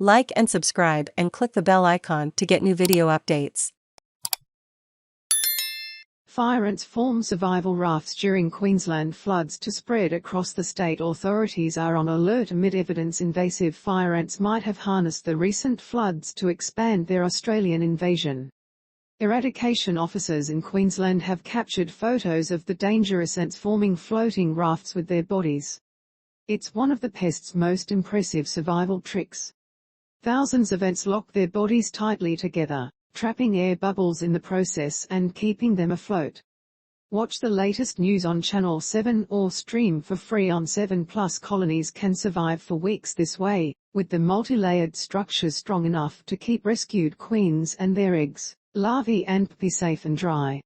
Like and subscribe and click the bell icon to get new video updates. Fire ants form survival rafts during Queensland floods to spread across the state. Authorities are on alert amid evidence invasive fire ants might have harnessed the recent floods to expand their Australian invasion. Eradication officers in Queensland have captured photos of the dangerous ants forming floating rafts with their bodies. It's one of the pest's most impressive survival tricks. Thousands of ants lock their bodies tightly together, trapping air bubbles in the process and keeping them afloat. Watch the latest news on Channel 7 or stream for free on 7+. Colonies can survive for weeks this way, with the multi-layered structures strong enough to keep rescued queens and their eggs, larvae and pupae safe and dry.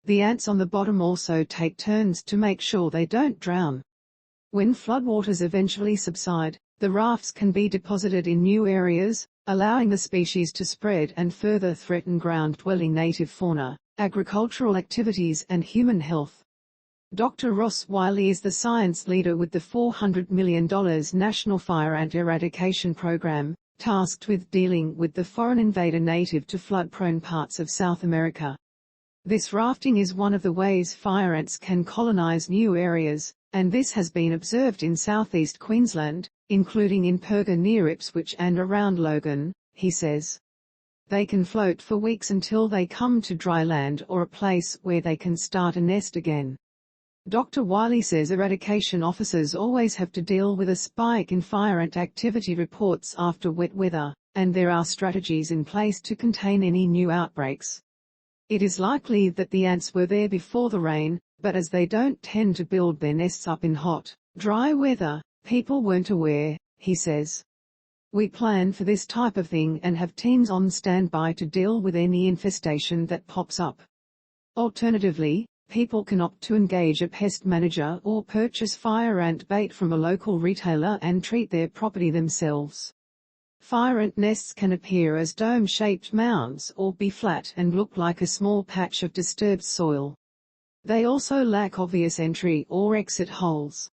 The ants on the bottom also take turns to make sure they don't drown. When floodwaters eventually subside, the rafts can be deposited in new areas, allowing the species to spread and further threaten ground-dwelling native fauna, agricultural activities and human health. Dr. Ross Wylie is the science leader with the $400 million National Fire Ant Eradication Program, tasked with dealing with the foreign invader native to flood-prone parts of South America. This rafting is one of the ways fire ants can colonize new areas, and this has been observed in southeast Queensland, including in Purga near Ipswich and around Logan, he says. They can float for weeks until they come to dry land or a place where they can start a nest again. Dr. Wylie says eradication officers always have to deal with a spike in fire ant activity reports after wet weather, and there are strategies in place to contain any new outbreaks. It is likely that the ants were there before the rain, but as they don't tend to build their nests up in hot, dry weather, people weren't aware, he says. We plan for this type of thing and have teams on standby to deal with any infestation that pops up. Alternatively, people can opt to engage a pest manager or purchase fire ant bait from a local retailer and treat their property themselves. Fire ant nests can appear as dome-shaped mounds or be flat and look like a small patch of disturbed soil. They also lack obvious entry or exit holes.